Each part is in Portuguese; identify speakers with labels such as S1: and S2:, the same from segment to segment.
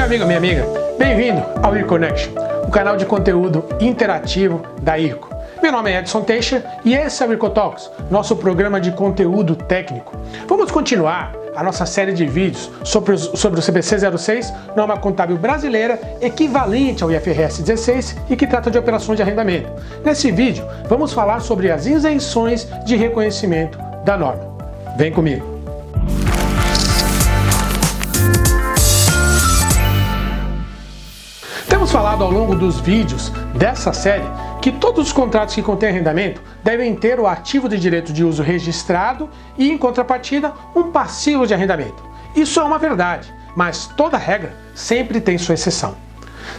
S1: amigo, minha amiga, bem-vindo ao IrConnection, o canal de conteúdo interativo da IRCO. Meu nome é Edson Teixeira e esse é o IrCoTalks, nosso programa de conteúdo técnico. Vamos continuar a nossa série de vídeos sobre o CPC 06, norma contábil brasileira equivalente ao IFRS 16 e que trata de operações de arrendamento. Nesse vídeo, vamos falar sobre as isenções de reconhecimento da norma. Vem comigo! Temos falado ao longo dos vídeos dessa série que todos os contratos que contêm arrendamento devem ter o ativo de direito de uso registrado e, em contrapartida, um passivo de arrendamento. Isso é uma verdade, mas toda regra sempre tem sua exceção.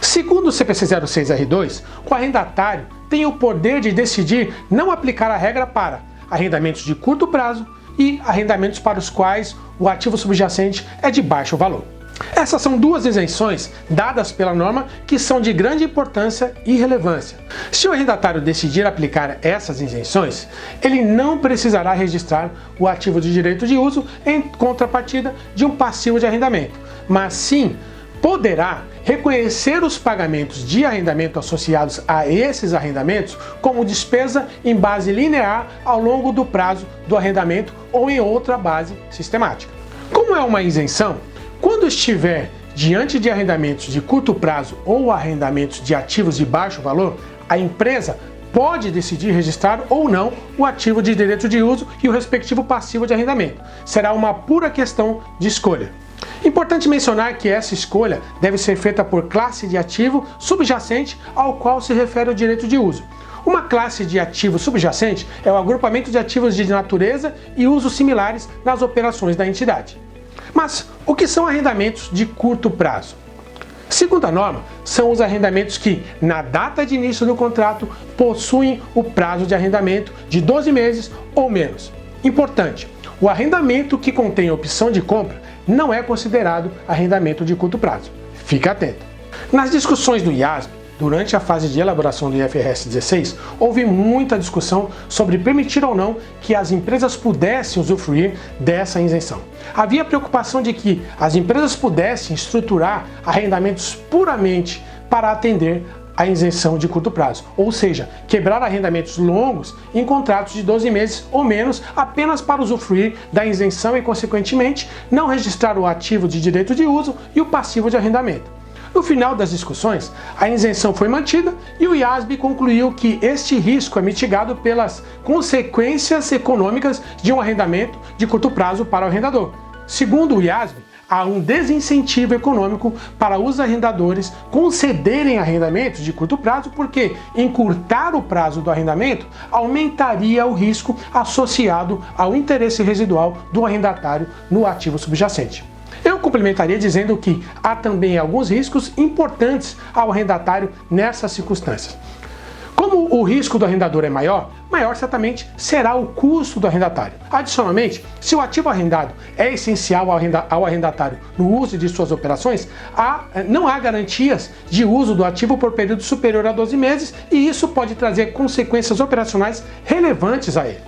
S1: Segundo o CPC 06R2, o arrendatário tem o poder de decidir não aplicar a regra para arrendamentos de curto prazo e arrendamentos para os quais o ativo subjacente é de baixo valor. Essas são duas isenções dadas pela norma que são de grande importância e relevância. Se o arrendatário decidir aplicar essas isenções, ele não precisará registrar o ativo de direito de uso em contrapartida de um passivo de arrendamento, mas sim poderá reconhecer os pagamentos de arrendamento associados a esses arrendamentos como despesa em base linear ao longo do prazo do arrendamento ou em outra base sistemática. Como é uma isenção, quando estiver diante de arrendamentos de curto prazo ou arrendamentos de ativos de baixo valor, a empresa pode decidir registrar ou não o ativo de direito de uso e o respectivo passivo de arrendamento. Será uma pura questão de escolha. Importante mencionar que essa escolha deve ser feita por classe de ativo subjacente ao qual se refere o direito de uso. Uma classe de ativo subjacente é o agrupamento de ativos de natureza e usos similares nas operações da entidade. Mas o que são arrendamentos de curto prazo? Segundo a norma, são os arrendamentos que, na data de início do contrato, possuem o prazo de arrendamento de 12 meses ou menos. Importante, o arrendamento que contém opção de compra não é considerado arrendamento de curto prazo. Fique atento. Nas discussões do IASB, durante a fase de elaboração do IFRS 16, houve muita discussão sobre permitir ou não que as empresas pudessem usufruir dessa isenção. Havia preocupação de que as empresas pudessem estruturar arrendamentos puramente para atender a isenção de curto prazo, ou seja, quebrar arrendamentos longos em contratos de 12 meses ou menos apenas para usufruir da isenção e, consequentemente, não registrar o ativo de direito de uso e o passivo de arrendamento. No final das discussões, a isenção foi mantida e o IASB concluiu que este risco é mitigado pelas consequências econômicas de um arrendamento de curto prazo para o arrendador. Segundo o IASB, há um desincentivo econômico para os arrendadores concederem arrendamentos de curto prazo porque encurtar o prazo do arrendamento aumentaria o risco associado ao interesse residual do arrendatário no ativo subjacente. Eu complementaria dizendo que há também alguns riscos importantes ao arrendatário nessas circunstâncias. Como o risco do arrendador é maior certamente será o custo do arrendatário. Adicionalmente, se o ativo arrendado é essencial ao arrendatário no uso de suas operações, não há garantias de uso do ativo por período superior a 12 meses e isso pode trazer consequências operacionais relevantes a ele.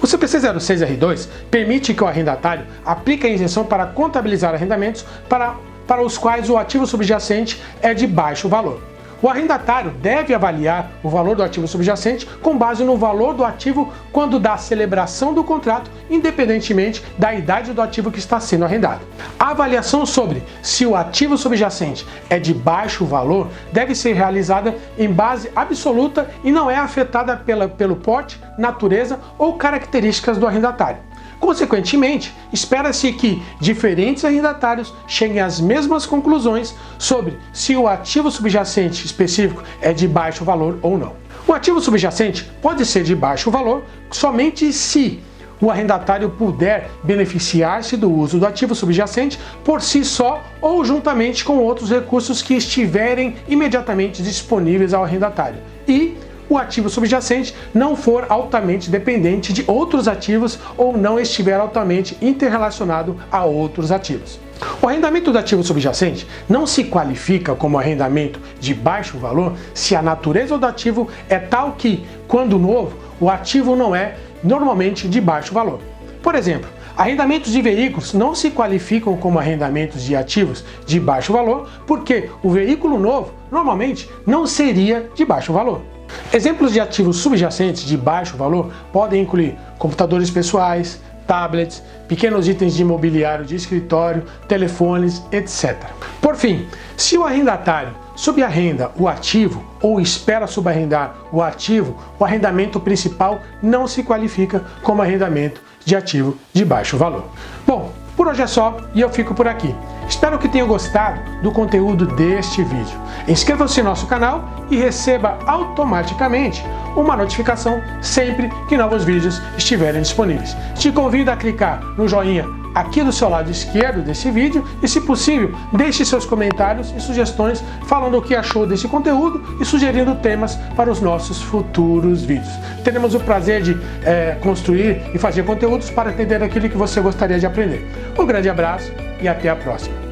S1: O CPC 06R2 permite que o arrendatário aplique a isenção para contabilizar arrendamentos para os quais o ativo subjacente é de baixo valor. O arrendatário deve avaliar o valor do ativo subjacente com base no valor do ativo quando da celebração do contrato, independentemente da idade do ativo que está sendo arrendado. A avaliação sobre se o ativo subjacente é de baixo valor deve ser realizada em base absoluta e não é afetada pelo porte, natureza ou características do arrendatário. Consequentemente, espera-se que diferentes arrendatários cheguem às mesmas conclusões sobre se o ativo subjacente específico é de baixo valor ou não. O ativo subjacente pode ser de baixo valor somente se o arrendatário puder beneficiar-se do uso do ativo subjacente por si só ou juntamente com outros recursos que estiverem imediatamente disponíveis ao arrendatário e o ativo subjacente não for altamente dependente de outros ativos ou não estiver altamente interrelacionado a outros ativos. O arrendamento do ativo subjacente não se qualifica como arrendamento de baixo valor se a natureza do ativo é tal que, quando novo, o ativo não é normalmente de baixo valor. Por exemplo, Arrendamentos de veículos não se qualificam como arrendamentos de ativos de baixo valor, porque o veículo novo normalmente não seria de baixo valor. Exemplos de ativos subjacentes de baixo valor podem incluir computadores pessoais, tablets, pequenos itens de imobiliário de escritório, telefones, etc. Por fim, se o arrendatário subarrenda o ativo ou espera subarrendar o ativo, o arrendamento principal não se qualifica como arrendamento de ativo de baixo valor. Bom, por hoje é só e eu fico por aqui. Espero que tenham gostado do conteúdo deste vídeo. Inscreva-se no nosso canal e receba automaticamente uma notificação sempre que novos vídeos estiverem disponíveis. Te convido a clicar no joinha aqui do seu lado esquerdo desse vídeo e, se possível, deixe seus comentários e sugestões falando o que achou desse conteúdo e sugerindo temas para os nossos futuros vídeos. Teremos o prazer de construir e fazer conteúdos para atender aquilo que você gostaria de aprender. Um grande abraço e até a próxima!